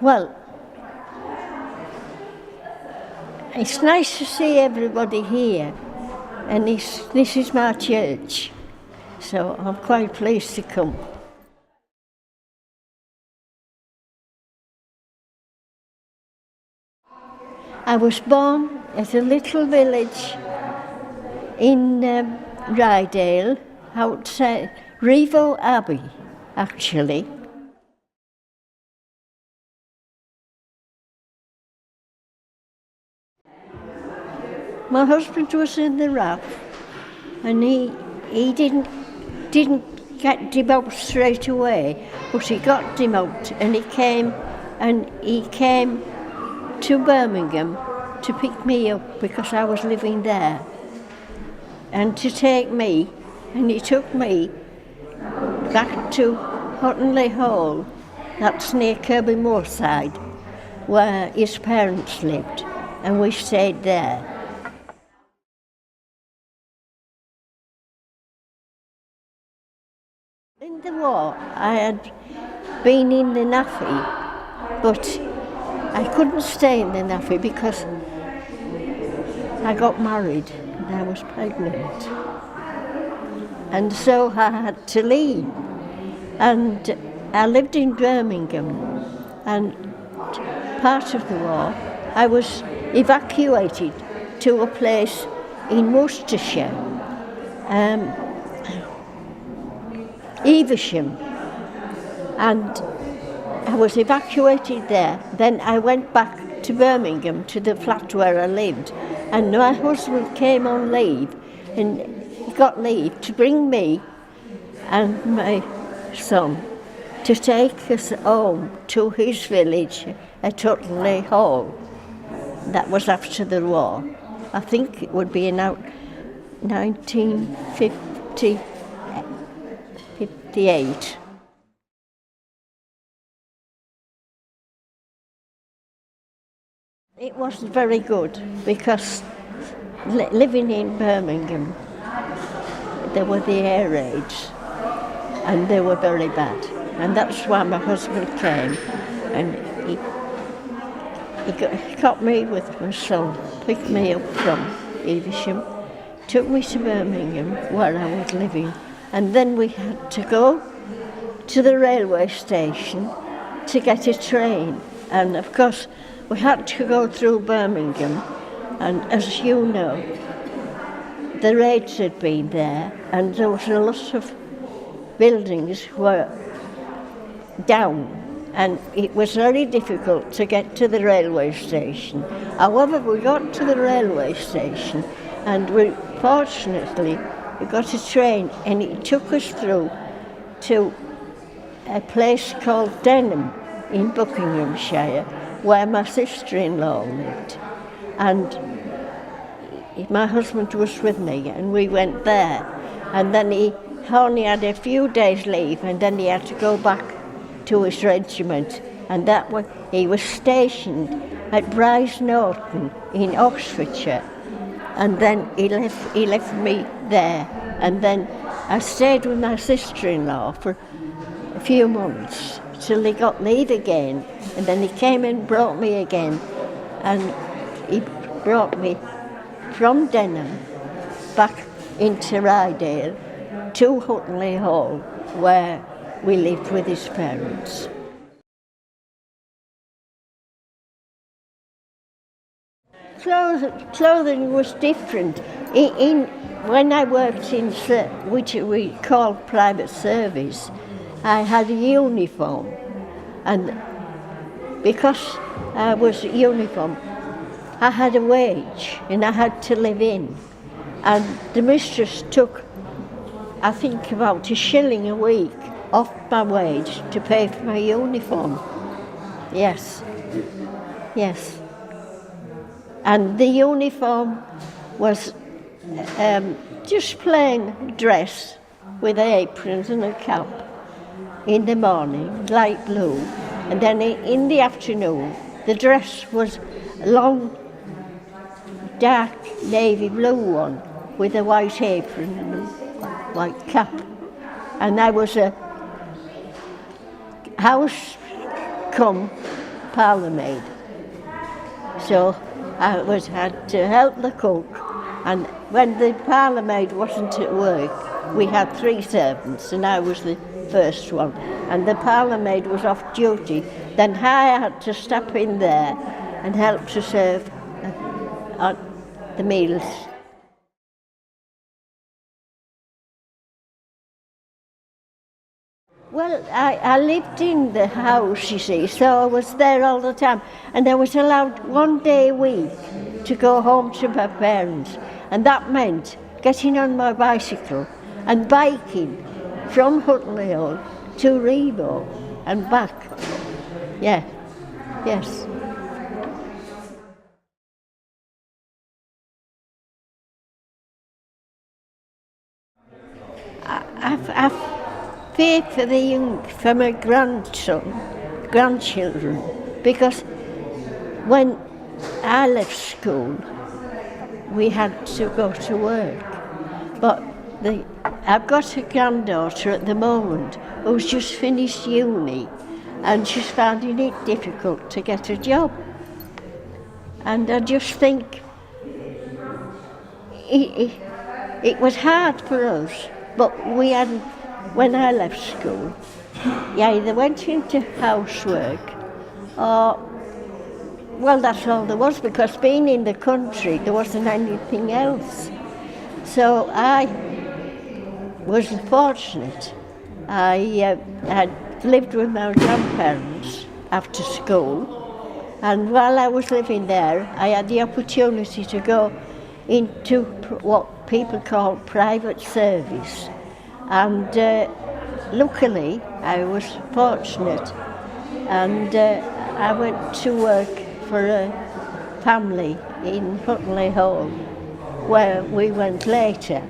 Well, it's nice to see everybody here, and this is my church, so I'm quite pleased to come. I was born at a little village in Rydale, outside Revo Abbey, actually. My husband was in the RAF, and he didn't get him out straight away, but he got him out, and he came to Birmingham to pick me up because I was living there, and to take me, and he took me back to Hottenley Hall, that's near Kirby Moorside, where his parents lived, and we stayed there. In the war, I had been in the NAFI, but I couldn't stay in the NAFI because I got married and I was pregnant. And so I had to leave. And I lived in Birmingham, and part of the war I was evacuated to a place in Worcestershire, Evesham, and I was evacuated there. Then I went back to Birmingham, to the flat where I lived, and my husband came on leave, and he got leave to bring me and my son to take us home to his village at Hottenley Hall. That was after the war. I think it would be in 1958. It wasn't very good because living in Birmingham, there were the air raids and they were very bad. And that's why my husband came, and he got me with my son, picked me up from Evesham, took me to Birmingham where I was living, and then we had to go to the railway station to get a train. And of course we had to go through Birmingham, and as you know, the raids had been there, and there was a lot of buildings were down, and it was very difficult to get to the railway station. However, we got to the railway station, and fortunately we got a train, and it took us through to a place called Denham in Buckinghamshire, where my sister-in-law lived, and my husband was with me, and we went there, and then he only had a few days leave, and then he had to go back to his regiment, and that way he was stationed at Bryce Norton in Oxfordshire, and then he left me there, and then I stayed with my sister-in-law for a few months till he got leave again, and then he came and brought me again, and he brought me from Denham back into Rydale to Hottenley Hall, where we lived with his parents. Clothing was different. When I worked in which we call private service, I had a uniform, and because I was uniform, I had a wage and I had to live in, and the mistress took, I think, about a shilling a week off my wage to pay for my uniform. Yes. And the uniform was just plain dress with aprons and a cap in the morning, light blue, and then in the afternoon the dress was a long, dark navy blue one with a white apron and a white cap. And I was a house come parlour maid. So I had to help the cook, and when the parlour maid wasn't at work, we had 3 servants, and I was the first one. And the parlour maid was off duty, then I had to step in there and help to serve the meals. Well, I lived in the house, you see, so I was there all the time. And I was allowed 1 day a week to go home to my parents. And that meant getting on my bicycle and biking from Hutley Hall to Rebo and back. Yeah, yes. I fear for my grandchildren, because when I left school, we had to go to work. But I've got a granddaughter at the moment who's just finished uni, and she's finding it difficult to get a job. And I just think it was hard for us, but we hadn't. When I left school, you either went into housework or, well, that's all there was, because being in the country, there wasn't anything else. So I was fortunate. I had lived with my grandparents after school, and while I was living there, I had the opportunity to go into what people call private service. And luckily, I was fortunate, and I went to work for a family in Hutley Hall, where we went later.